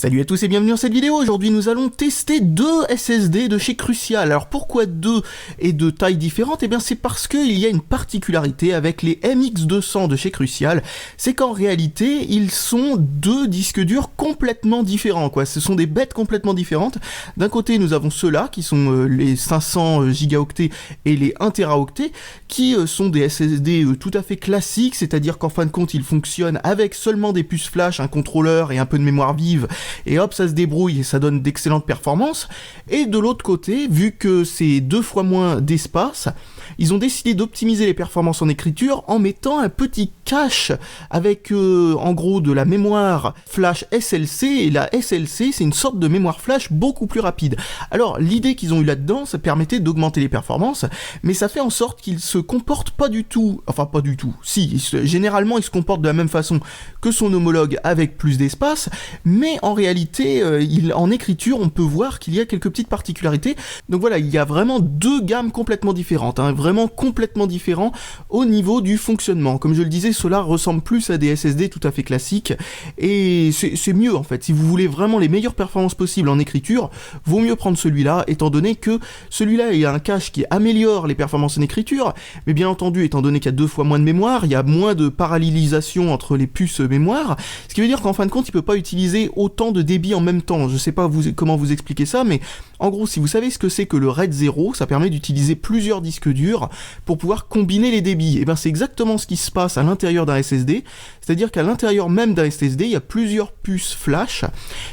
Salut à tous et bienvenue dans cette vidéo. Aujourd'hui nous allons tester deux SSD de chez Crucial. Alors pourquoi deux et de tailles différentes? Eh bien c'est parce qu'il y a une particularité avec les MX200 de chez Crucial, c'est qu'en réalité ils sont deux disques durs complètement différents quoi. Ce sont des bêtes complètement différentes. D'un côté nous avons ceux-là qui sont les 500 gigaoctets et les 1 teraoctets qui sont des SSD tout à fait classiques, c'est-à-dire qu'en fin de compte ils fonctionnent avec seulement des puces flash, un contrôleur et un peu de mémoire vive. Et hop, ça se débrouille et ça donne d'excellentes performances. Et de l'autre côté, vu que c'est 2 fois moins d'espace, ils ont décidé d'optimiser les performances en écriture en mettant un petit cache avec en gros de la mémoire flash SLC, et la SLC c'est une sorte de mémoire flash beaucoup plus rapide. Alors l'idée qu'ils ont eu là-dedans, ça permettait d'augmenter les performances, mais ça fait en sorte qu'ils se comportent pas du tout, généralement ils se comportent de la même façon que son homologue avec plus d'espace, mais en réalité en écriture on peut voir qu'il y a quelques petites particularités. Donc voilà, il y a vraiment deux gammes complètement différentes, vraiment complètement différents au niveau du fonctionnement. Comme je le disais, cela ressemble plus à des SSD tout à fait classiques, et c'est mieux en fait. Si vous voulez vraiment les meilleures performances possibles en écriture, vaut mieux prendre celui-là, étant donné que celui-là il y a un cache qui améliore les performances en écriture, mais bien entendu, étant donné qu'il y a 2 fois moins de mémoire, il y a moins de parallélisation entre les puces mémoire, ce qui veut dire qu'en fin de compte, il peut pas utiliser autant de débit en même temps. Je sais pas comment vous expliquer ça, mais en gros, si vous savez ce que c'est que le RAID 0, ça permet d'utiliser plusieurs disques durs pour pouvoir combiner les débits. Et bien c'est exactement ce qui se passe à l'intérieur d'un SSD, c'est-à-dire qu'à l'intérieur même d'un SSD, il y a plusieurs puces flash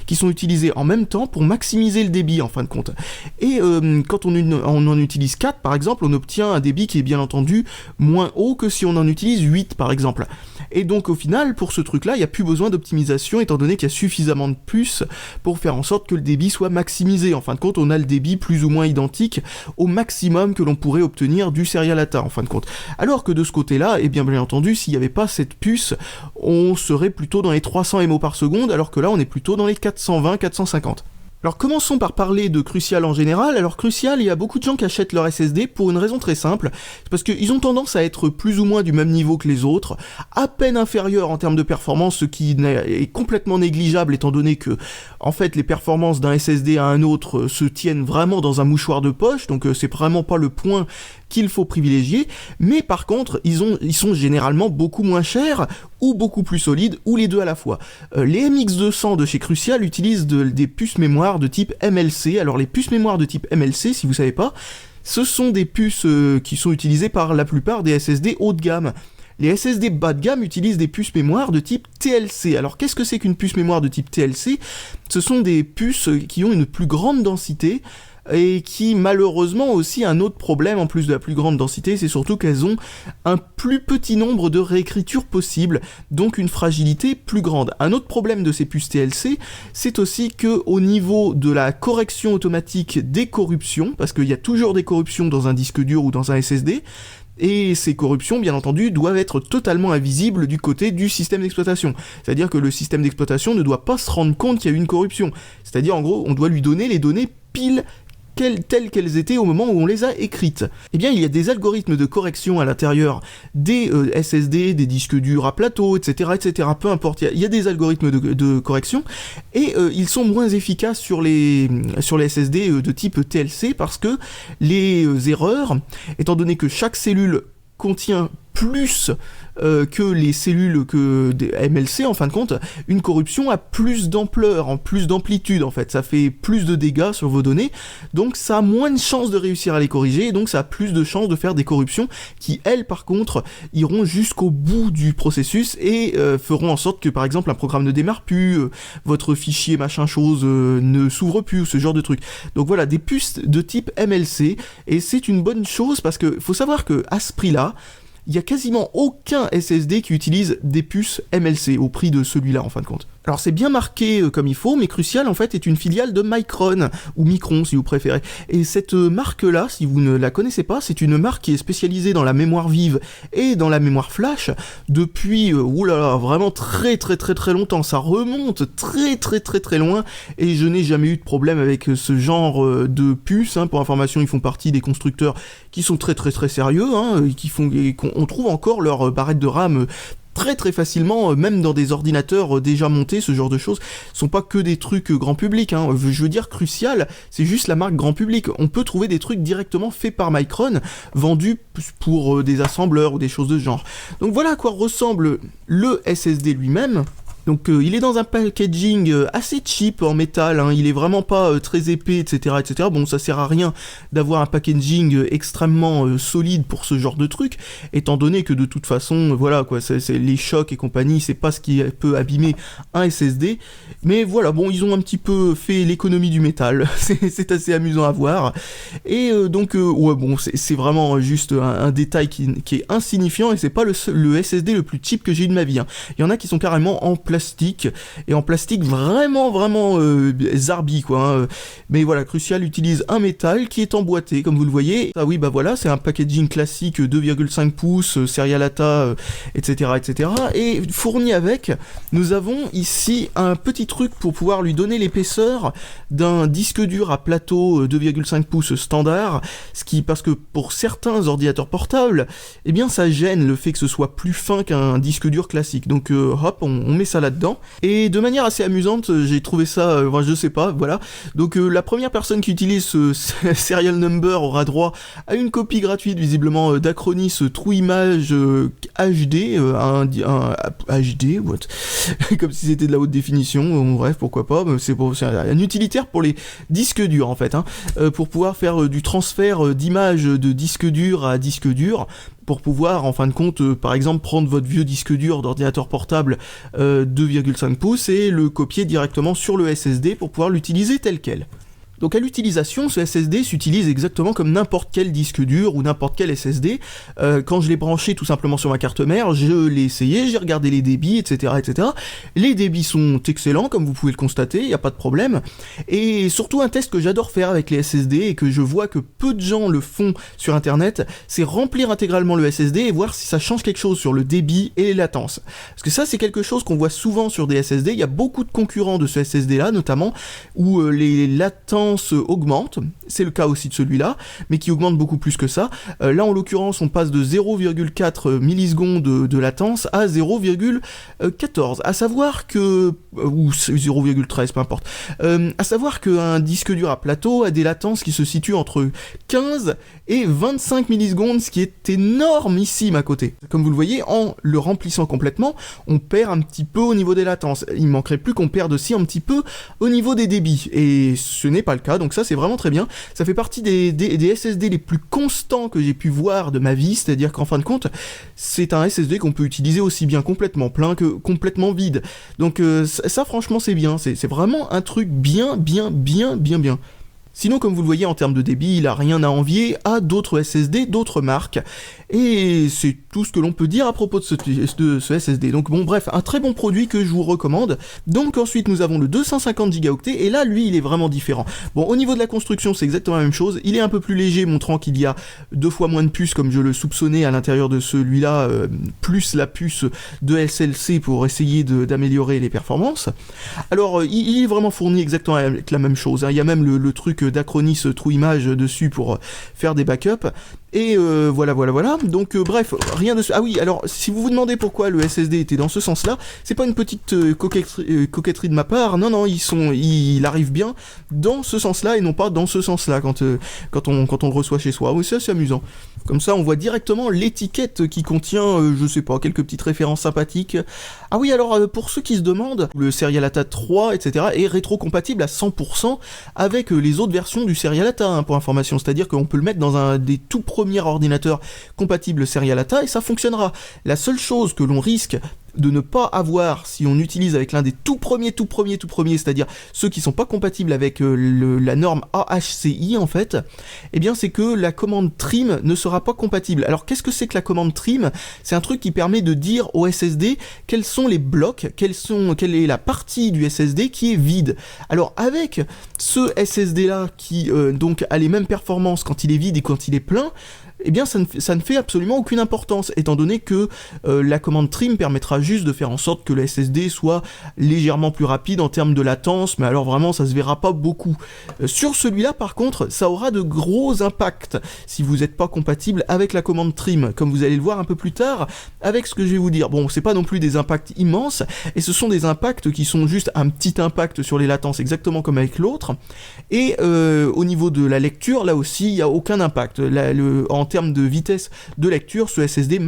qui sont utilisées en même temps pour maximiser le débit en fin de compte. Et quand on en utilise 4 par exemple, on obtient un débit qui est bien entendu moins haut que si on en utilise 8 par exemple. Et donc au final, pour ce truc-là, il n'y a plus besoin d'optimisation étant donné qu'il y a suffisamment de puces pour faire en sorte que le débit soit maximisé. En fin de compte, on a le débit plus ou moins identique au maximum que l'on pourrait obtenir du serial ATA en fin de compte. Alors que de ce côté-là, et bien entendu, s'il n'y avait pas cette puce, on serait plutôt dans les 300 MO par seconde, alors que là on est plutôt dans les 420-450. Alors commençons par parler de Crucial en général. Alors Crucial, il y a beaucoup de gens qui achètent leur SSD pour une raison très simple, c'est parce qu'ils ont tendance à être plus ou moins du même niveau que les autres, à peine inférieurs en termes de performance, ce qui est complètement négligeable étant donné que en fait les performances d'un SSD à un autre se tiennent vraiment dans un mouchoir de poche, donc c'est vraiment pas le point qu'il faut privilégier, mais par contre ils sont généralement beaucoup moins chers ou beaucoup plus solides, ou les deux à la fois. Les MX200 de chez Crucial utilisent des puces mémoire de type MLC. Alors les puces mémoire de type MLC, si vous savez pas, ce sont des puces qui sont utilisées par la plupart des SSD haut de gamme. Les SSD bas de gamme utilisent des puces mémoire de type TLC. Alors qu'est-ce que c'est qu'une puce mémoire de type TLC? Ce sont des puces qui ont une plus grande densité, et qui malheureusement ont aussi un autre problème en plus de la plus grande densité, c'est surtout qu'elles ont un plus petit nombre de réécritures possibles, donc une fragilité plus grande. Un autre problème de ces puces TLC, c'est aussi que au niveau de la correction automatique des corruptions, parce qu'il y a toujours des corruptions dans un disque dur ou dans un SSD, et ces corruptions, bien entendu, doivent être totalement invisibles du côté du système d'exploitation. C'est-à-dire que le système d'exploitation ne doit pas se rendre compte qu'il y a eu une corruption. C'est-à-dire, en gros, on doit lui donner les données pile telles qu'elles étaient au moment où on les a écrites. Eh bien, il y a des algorithmes de correction à l'intérieur des SSD, des disques durs à plateau, etc., peu importe, il y a des algorithmes de correction, et ils sont moins efficaces sur les SSD de type TLC, parce que les erreurs, étant donné que chaque cellule contient plus que les cellules que des MLC, en fin de compte, une corruption a plus d'ampleur, en plus d'amplitude en fait, ça fait plus de dégâts sur vos données, donc ça a moins de chances de réussir à les corriger, et donc ça a plus de chances de faire des corruptions qui, elles, par contre, iront jusqu'au bout du processus et feront en sorte que, par exemple, un programme ne démarre plus, votre fichier machin chose ne s'ouvre plus, ou ce genre de truc. Donc voilà, des puces de type MLC, et c'est une bonne chose parce que faut savoir que à ce prix-là, il y a quasiment aucun SSD qui utilise des puces MLC au prix de celui-là en fin de compte. Alors c'est bien marqué comme il faut, mais Crucial en fait est une filiale de Micron, ou Micron si vous préférez. Et cette marque-là, si vous ne la connaissez pas, c'est une marque qui est spécialisée dans la mémoire vive et dans la mémoire flash depuis, vraiment très longtemps. Ça remonte très loin, et je n'ai jamais eu de problème avec ce genre de puces. Pour information, ils font partie des constructeurs qui sont très sérieux, on trouve encore leur barrette de RAM très très facilement, même dans des ordinateurs déjà montés, ce genre de choses, sont pas que des trucs grand public, hein. Je veux dire, Crucial, c'est juste la marque grand public. On peut trouver des trucs directement faits par Micron, vendus pour des assembleurs ou des choses de ce genre. Donc voilà à quoi ressemble le SSD lui-même. Donc il est dans un packaging assez cheap en métal, hein, il est vraiment pas très épais, etc., etc. Bon, ça sert à rien d'avoir un packaging extrêmement solide pour ce genre de truc, étant donné que de toute façon, voilà quoi, c'est les chocs et compagnie, c'est pas ce qui peut abîmer un SSD. Mais voilà, bon, ils ont un petit peu fait l'économie du métal, c'est assez amusant à voir. Et donc, ouais, bon, c'est vraiment juste un détail qui est insignifiant, et c'est pas le SSD le plus cheap que j'ai eu de ma vie, hein. Il y en a qui sont carrément en plastique, et en plastique vraiment zarbi quoi, hein. Mais voilà, Crucial utilise un métal qui est emboîté comme vous le voyez. Ah oui, bah voilà, c'est un packaging classique 2,5 pouces, Serialata, etc., etc. Et fourni avec, nous avons ici un petit truc pour pouvoir lui donner l'épaisseur d'un disque dur à plateau 2,5 pouces standard, ce qui, parce que pour certains ordinateurs portables, eh bien ça gêne le fait que ce soit plus fin qu'un disque dur classique. Donc hop, on met ça là-dedans. Et de manière assez amusante, j'ai trouvé ça, je sais pas, voilà. Donc la première personne qui utilise ce serial number aura droit à une copie gratuite visiblement d'Acronis True Image HD, un HD, what comme si c'était de la haute définition, bref, pourquoi pas, c'est un utilitaire pour les disques durs en fait, hein, pour pouvoir faire du transfert d'images de disque dur à disque dur, pour pouvoir, en fin de compte, par exemple, prendre votre vieux disque dur d'ordinateur portable 2,5 pouces et le copier directement sur le SSD pour pouvoir l'utiliser tel quel. Donc à l'utilisation, ce SSD s'utilise exactement comme n'importe quel disque dur ou n'importe quel SSD. Quand je l'ai branché tout simplement sur ma carte mère, je l'ai essayé, j'ai regardé les débits, etc., etc. Les débits sont excellents, comme vous pouvez le constater, il n'y a pas de problème. Et surtout un test que j'adore faire avec les SSD et que je vois que peu de gens le font sur internet, c'est remplir intégralement le SSD et voir si ça change quelque chose sur le débit et les latences. Parce que ça, c'est quelque chose qu'on voit souvent sur des SSD, il y a beaucoup de concurrents de ce SSD-là, notamment, où les latences augmente, c'est le cas aussi de celui-là, mais qui augmente beaucoup plus que ça. Là, en l'occurrence, on passe de 0,4 millisecondes de latence à 0,14. À savoir que... ou 0,13, peu importe. À savoir qu'un disque dur à plateau a des latences qui se situent entre 15 et 25 millisecondes, ce qui est énormissime à côté. Comme vous le voyez, en le remplissant complètement, on perd un petit peu au niveau des latences. Il manquerait plus qu'on perde aussi un petit peu au niveau des débits. Et ce n'est pas le cas, donc ça c'est vraiment très bien. Ça fait partie des SSD les plus constants que j'ai pu voir de ma vie, c'est-à-dire qu'en fin de compte, c'est un SSD qu'on peut utiliser aussi bien complètement plein que complètement vide. Donc ça franchement c'est bien, c'est vraiment un truc bien. Sinon, comme vous le voyez, en termes de débit, il a rien à envier à d'autres SSD, d'autres marques. Et c'est tout ce que l'on peut dire à propos de ce SSD. Donc bon, bref, un très bon produit que je vous recommande. Donc ensuite, nous avons le 250 Go, et là, lui, il est vraiment différent. Bon, au niveau de la construction, c'est exactement la même chose. Il est un peu plus léger, montrant qu'il y a 2 fois moins de puces, comme je le soupçonnais à l'intérieur de celui-là, plus la puce de SLC pour essayer d'améliorer les performances. Alors, il est vraiment fourni exactement avec la même chose, hein. Il y a même le truc d'Acronis True Image dessus pour faire des backups. Et voilà. Donc bref, rien de... Ah oui, alors si vous vous demandez pourquoi le SSD était dans ce sens-là, c'est pas une petite coquetterie de ma part. Non, il arrive bien dans ce sens-là et non pas dans ce sens-là quand on le reçoit chez soi. Oui, c'est assez amusant. Comme ça, on voit directement l'étiquette qui contient, je sais pas, quelques petites références sympathiques. Ah oui, alors pour ceux qui se demandent, le Serialata 3, etc. est rétro-compatible à 100% avec les autres versions du Serialata, hein, pour information. C'est-à-dire qu'on peut le mettre dans un des tout premiers ordinateurs compatibles Serialata et ça fonctionnera. La seule chose que l'on risque de ne pas avoir si on utilise avec l'un des tout premiers, c'est-à-dire ceux qui sont pas compatibles avec la norme AHCI en fait, eh bien c'est que la commande trim ne sera pas compatible. Alors qu'est-ce que c'est que la commande trim? C'est un truc qui permet de dire au SSD quels sont les blocs, quelle est la partie du SSD qui est vide. Alors avec ce SSD là qui donc a les mêmes performances quand il est vide et quand il est plein, eh bien ça ne fait absolument aucune importance, étant donné que la commande trim permettra juste de faire en sorte que le SSD soit légèrement plus rapide en termes de latence, mais alors vraiment ça se verra pas beaucoup. Sur celui-là par contre, ça aura de gros impacts si vous n'êtes pas compatible avec la commande trim, comme vous allez le voir un peu plus tard avec ce que je vais vous dire. Bon, c'est pas non plus des impacts immenses, et ce sont des impacts qui sont juste un petit impact sur les latences, exactement comme avec l'autre, et au niveau de la lecture, là aussi, il n'y a aucun impact. En termes de vitesse de lecture, ce SSD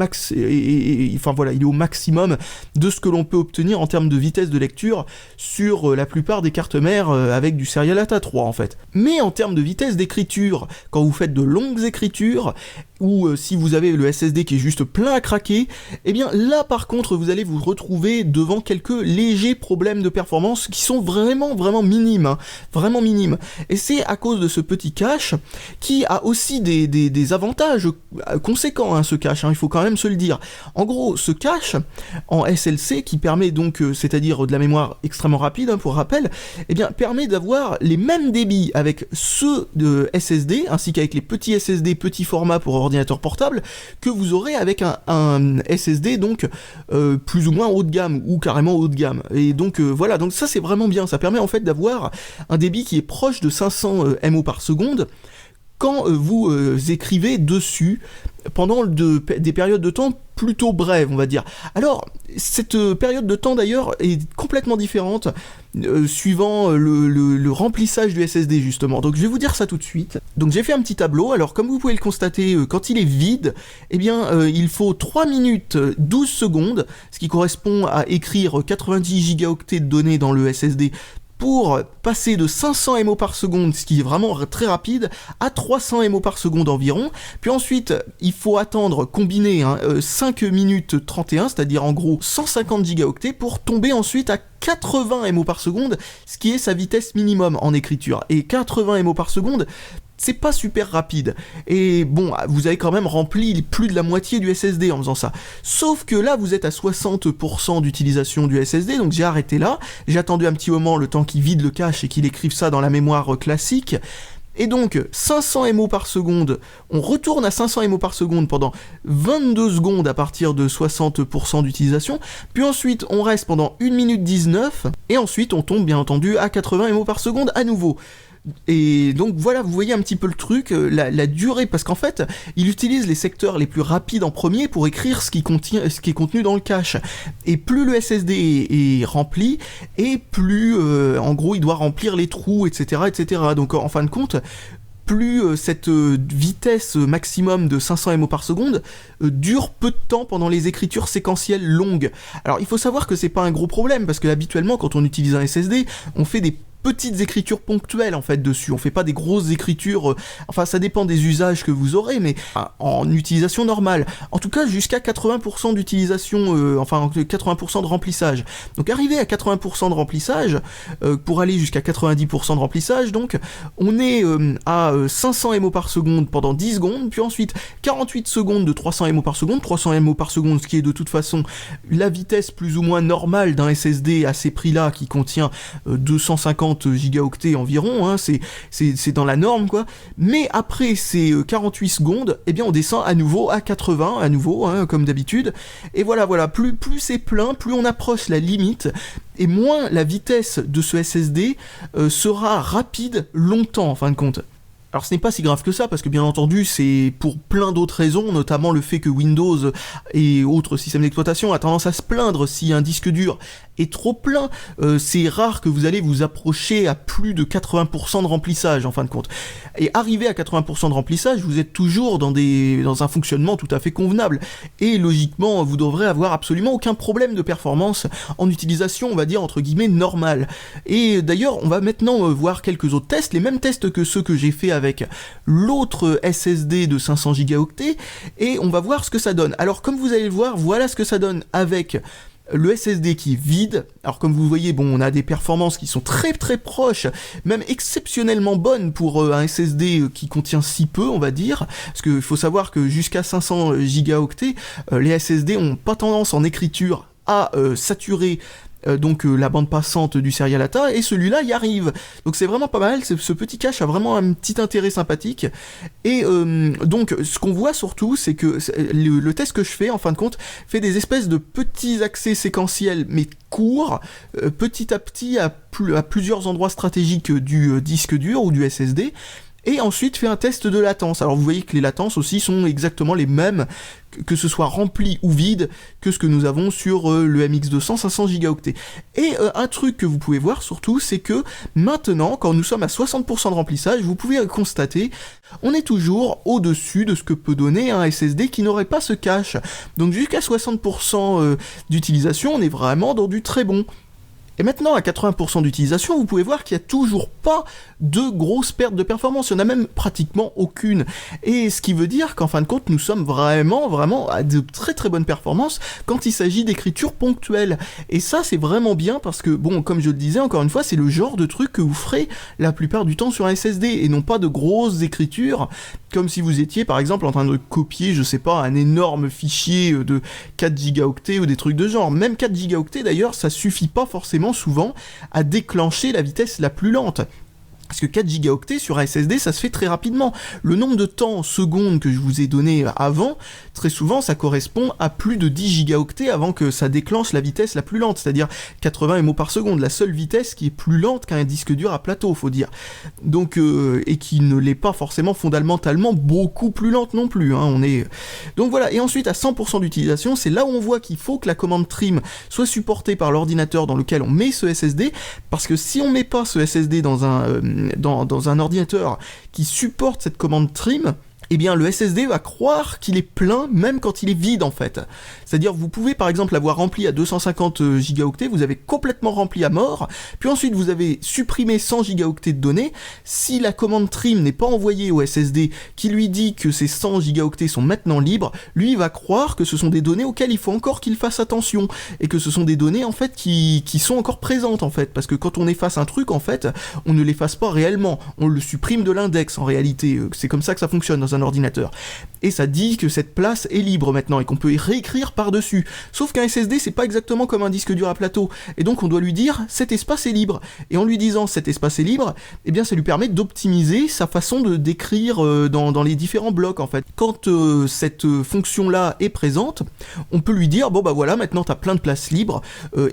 enfin voilà, il est au maximum de ce que l'on peut obtenir en termes de vitesse de lecture sur la plupart des cartes mères avec du Serial ATA 3 en fait. Mais en termes de vitesse d'écriture, quand vous faites de longues écritures, ou si vous avez le SSD qui est juste plein à craquer, eh bien là par contre vous allez vous retrouver devant quelques légers problèmes de performance qui sont vraiment minimes, hein, vraiment minimes. Et c'est à cause de ce petit cache qui a aussi des avantages conséquents, hein, ce cache, hein, il faut quand même se le dire. En gros, ce cache en SLC qui permet donc, c'est-à-dire de la mémoire extrêmement rapide, hein, pour rappel, eh bien permet d'avoir les mêmes débits avec ceux de SSD ainsi qu'avec les petits SSD petits formats pour ordinateur portable que vous aurez avec un SSD donc plus ou moins haut de gamme ou carrément haut de gamme. Et donc voilà, donc ça c'est vraiment bien, ça permet en fait d'avoir un débit qui est proche de 500 MO par seconde quand vous écrivez dessus pendant des périodes de temps plutôt brèves, on va dire. Alors, cette période de temps d'ailleurs est complètement différente suivant le remplissage du SSD justement. Donc je vais vous dire ça tout de suite. Donc j'ai fait un petit tableau, alors comme vous pouvez le constater, quand il est vide, eh bien il faut 3 minutes 12 secondes, ce qui correspond à écrire 90 gigaoctets de données dans le SSD, pour passer de 500 MO par seconde, ce qui est vraiment très rapide, à 300 MO par seconde environ. Puis ensuite, il faut attendre, combiner 5 minutes 31, c'est-à-dire en gros 150 gigaoctets, pour tomber ensuite à 80 MO par seconde, ce qui est sa vitesse minimum en écriture. Et 80 MO par seconde, c'est pas super rapide. Et bon, vous avez quand même rempli plus de la moitié du SSD en faisant ça. Sauf que là, vous êtes à 60% d'utilisation du SSD, donc j'ai arrêté là. J'ai attendu un petit moment, le temps qu'il vide le cache et qu'il écrive ça dans la mémoire classique. Et donc, 500 MO par seconde, on retourne à 500 MO par seconde pendant 22 secondes à partir de 60% d'utilisation, puis ensuite on reste pendant 1 minute 19, et ensuite on tombe bien entendu à 80 MO par seconde à nouveau. Et donc voilà, vous voyez un petit peu le truc, la durée, parce qu'en fait, il utilise les secteurs les plus rapides en premier pour écrire ce qui est contenu dans le cache. Et plus le SSD est rempli, et plus, en gros, il doit remplir les trous, etc., etc. Donc en fin de compte, plus cette vitesse maximum de 500 MO par seconde dure peu de temps pendant les écritures séquentielles longues. Alors il faut savoir que c'est pas un gros problème, parce que habituellement, quand on utilise un SSD, on fait des petites écritures ponctuelles en fait dessus, on fait pas des grosses écritures, enfin ça dépend des usages que vous aurez, mais en utilisation normale, en tout cas jusqu'à 80% d'utilisation, 80% de remplissage. Donc arrivé à 80% de remplissage, pour aller jusqu'à 90% de remplissage, donc on est à 500 MO par seconde pendant 10 secondes, puis ensuite 48 secondes de 300 MO par seconde, 300 MO par seconde, ce qui est de toute façon la vitesse plus ou moins normale d'un SSD à ces prix-là qui contient 250 gigaoctets environ, hein, c'est dans la norme quoi. Mais après ces 48 secondes, eh bien on descend à nouveau à 80, à nouveau, hein, comme d'habitude. Et voilà, plus c'est plein, plus on approche la limite, et moins la vitesse de ce SSD sera rapide longtemps en fin de compte. Alors ce n'est pas si grave que ça, parce que bien entendu c'est pour plein d'autres raisons, notamment le fait que Windows et autres systèmes d'exploitation a tendance à se plaindre si un disque dur est trop plein. C'est rare que vous allez vous approcher à plus de 80% de remplissage en fin de compte. Et arrivé à 80% de remplissage, vous êtes toujours dans un fonctionnement tout à fait convenable. Et logiquement, vous devrez avoir absolument aucun problème de performance en utilisation, on va dire entre guillemets, normale. Et d'ailleurs, on va maintenant voir quelques autres tests, les mêmes tests que ceux que j'ai fait avec l'autre SSD de 500 gigaoctets, et on va voir ce que ça donne. Alors comme vous allez le voir, voilà ce que ça donne avec le SSD qui est vide. Alors comme vous voyez, bon, on a des performances qui sont très très proches, même exceptionnellement bonnes pour un SSD qui contient si peu, on va dire, parce qu'il faut savoir que jusqu'à 500 gigaoctets, les SSD ont pas tendance en écriture à saturer donc la bande passante du serial ATA, et celui-là y arrive. Donc c'est vraiment pas mal, ce petit cache a vraiment un petit intérêt sympathique. Et donc ce qu'on voit surtout, c'est que le test que je fais, en fin de compte, fait des espèces de petits accès séquentiels, mais courts, petit à petit à plusieurs endroits stratégiques du disque dur ou du SSD, et ensuite fait un test de latence. Alors vous voyez que les latences aussi sont exactement les mêmes, que ce soit rempli ou vide, que ce que nous avons sur le MX200 500 Go. Et un truc que vous pouvez voir surtout, c'est que maintenant, quand nous sommes à 60% de remplissage, vous pouvez constater, on est toujours au-dessus de ce que peut donner un SSD qui n'aurait pas ce cache. Donc jusqu'à 60% d'utilisation, on est vraiment dans du très bon. Et maintenant, à 80% d'utilisation, vous pouvez voir qu'il n'y a toujours pas de grosses pertes de performance. Il n'y en a même pratiquement aucune. Et ce qui veut dire qu'en fin de compte, nous sommes vraiment à de très très bonnes performances quand il s'agit d'écriture ponctuelle. Et ça, c'est vraiment bien parce que, bon, comme je le disais, encore une fois, c'est le genre de truc que vous ferez la plupart du temps sur un SSD et non pas de grosses écritures comme si vous étiez, par exemple, en train de copier, je sais pas, un énorme fichier de 4 gigaoctets ou des trucs de genre. Même 4 gigaoctets, d'ailleurs, ça suffit pas forcément souvent à déclencher la vitesse la plus lente. Parce que 4 gigaoctets sur un SSD, ça se fait très rapidement. Le nombre de temps en secondes que je vous ai donné avant, très souvent, ça correspond à plus de 10 gigaoctets avant que ça déclenche la vitesse la plus lente, c'est-à-dire 80 MO par seconde, la seule vitesse qui est plus lente qu'un disque dur à plateau, faut dire. Donc, et qui ne l'est pas forcément fondamentalement beaucoup plus lente non plus, hein, Donc voilà, et ensuite à 100% d'utilisation, c'est là où on voit qu'il faut que la commande trim soit supportée par l'ordinateur dans lequel on met ce SSD, parce que si on met pas ce SSD dans un ordinateur qui supporte cette commande trim, eh bien le SSD va croire qu'il est plein même quand il est vide en fait. C'est-à-dire vous pouvez par exemple l'avoir rempli à 250 gigaoctets, vous avez complètement rempli à mort, puis ensuite vous avez supprimé 100 gigaoctets de données, si la commande trim n'est pas envoyée au SSD qui lui dit que ces 100 gigaoctets sont maintenant libres, lui il va croire que ce sont des données auxquelles il faut encore qu'il fasse attention, et que ce sont des données en fait qui sont encore présentes en fait, parce que quand on efface un truc en fait, on ne l'efface pas réellement, on le supprime de l'index en réalité, c'est comme ça que ça fonctionne dans un ordinateur. Et ça dit que cette place est libre maintenant et qu'on peut y réécrire par-dessus. Sauf qu'un SSD, c'est pas exactement comme un disque dur à plateau. Et donc on doit lui dire, cet espace est libre. Et en lui disant, cet espace est libre, eh bien ça lui permet d'optimiser sa façon de d'écrire dans les différents blocs en fait. Quand cette fonction-là est présente, on peut lui dire, bon bah voilà, maintenant t'as plein de places libres,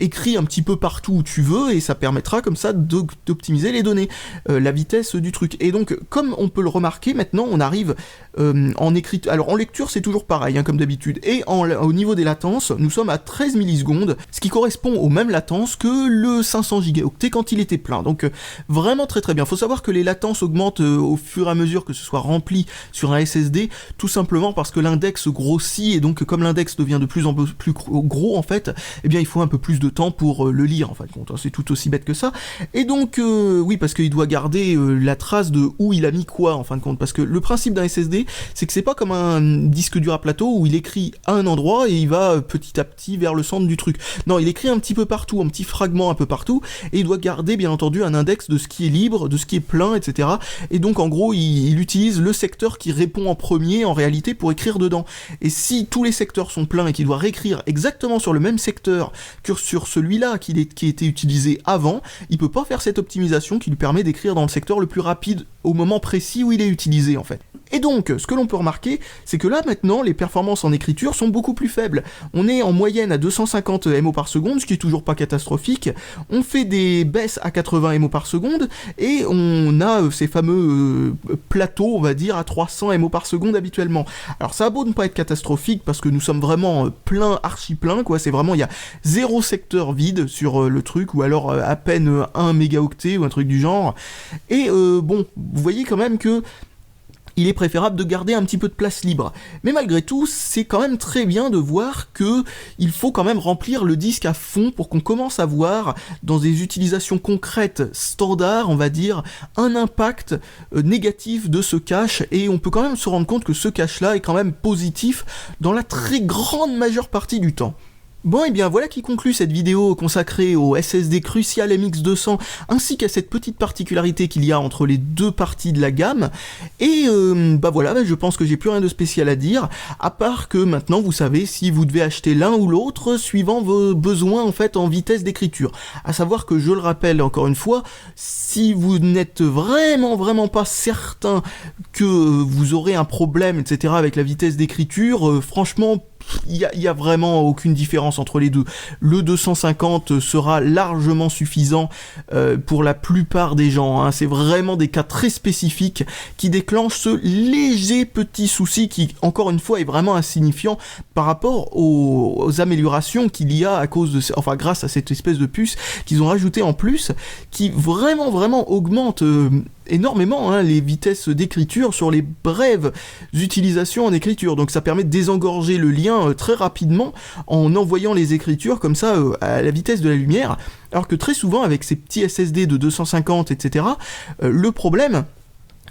écris un petit peu partout où tu veux, et ça permettra comme ça d'optimiser les données, la vitesse du truc. Et donc, comme on peut le remarquer, maintenant on arrive en écriture. Alors en lecture c'est toujours pareil hein, comme d'habitude, et au niveau des latences nous sommes à 13 millisecondes, ce qui correspond aux mêmes latences que le 500 gigaoctets quand il était plein, donc vraiment très très bien. Faut savoir que les latences augmentent au fur et à mesure que ce soit rempli sur un SSD, tout simplement parce que l'index grossit, et donc comme l'index devient de plus en plus gros en fait, eh bien il faut un peu plus de temps pour le lire en fait, c'est tout aussi bête que ça. Et donc oui, parce qu'il doit garder la trace de où il a mis quoi en fin de compte, parce que le principe d'un SSD, c'est que c'est pas comme un disque dur à plateau où il écrit à un endroit et il va petit à petit vers le centre du truc. Non, il écrit un petit peu partout, en petits fragments un peu partout, et il doit garder bien entendu un index de ce qui est libre, de ce qui est plein, etc. Et donc en gros, il utilise le secteur qui répond en premier en réalité pour écrire dedans. Et si tous les secteurs sont pleins et qu'il doit réécrire exactement sur le même secteur que sur celui-là qui était utilisé avant, il peut pas faire cette optimisation qui lui permet d'écrire dans le secteur le plus rapide au moment précis où il est utilisé en fait. Et donc, ce que l'on peut remarquer, c'est que là maintenant, les performances en écriture sont beaucoup plus faibles. On est en moyenne à 250 MO par seconde, ce qui est toujours pas catastrophique. On fait des baisses à 80 MO par seconde, et on a ces fameux plateaux, on va dire, à 300 MO par seconde habituellement. Alors ça a beau ne pas être catastrophique, parce que nous sommes vraiment plein, archi plein, quoi. C'est vraiment, il y a 0 secteur vide sur le truc, ou alors à peine 1 mégaoctet, ou un truc du genre. Et bon, vous voyez quand même que il est préférable de garder un petit peu de place libre. Mais malgré tout, c'est quand même très bien de voir que il faut quand même remplir le disque à fond pour qu'on commence à voir, dans des utilisations concrètes standards, on va dire, un impact négatif de ce cache, et on peut quand même se rendre compte que ce cache-là est quand même positif dans la très grande majeure partie du temps. Bon, et bien voilà qui conclut cette vidéo consacrée au SSD Crucial MX200 ainsi qu'à cette petite particularité qu'il y a entre les deux parties de la gamme. Et bah voilà, je pense que j'ai plus rien de spécial à dire, à part que maintenant vous savez si vous devez acheter l'un ou l'autre suivant vos besoins en fait en vitesse d'écriture. À savoir que je le rappelle encore une fois, si vous n'êtes vraiment pas certain que vous aurez un problème etc avec la vitesse d'écriture, franchement il y a vraiment aucune différence entre les deux. Le 250 sera largement suffisant pour la plupart des gens, hein. C'est vraiment des cas très spécifiques qui déclenchent ce léger petit souci qui, encore une fois, est vraiment insignifiant par rapport aux améliorations qu'il y a à cause de, enfin grâce à cette espèce de puce qu'ils ont rajouté en plus, qui vraiment augmente énormément hein, les vitesses d'écriture sur les brèves utilisations en écriture. Donc ça permet de désengorger le lien très rapidement en envoyant les écritures comme ça à la vitesse de la lumière. Alors que très souvent avec ces petits SSD de 250 etc, le problème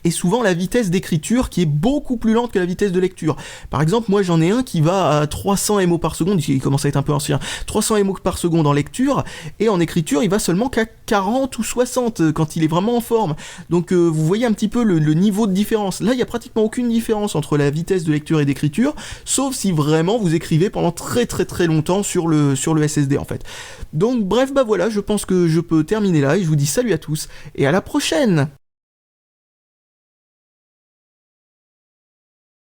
et souvent la vitesse d'écriture qui est beaucoup plus lente que la vitesse de lecture. Par exemple, moi j'en ai un qui va à 300 MO par seconde, il commence à être un peu ancien, 300 MO par seconde en lecture, et en écriture il va seulement qu'à 40 ou 60 quand il est vraiment en forme. Donc vous voyez un petit peu le niveau de différence. Là il n'y a pratiquement aucune différence entre la vitesse de lecture et d'écriture, sauf si vraiment vous écrivez pendant très longtemps sur le SSD en fait. Donc bref, bah voilà, je pense que je peux terminer là, et je vous dis salut à tous, et à la prochaine.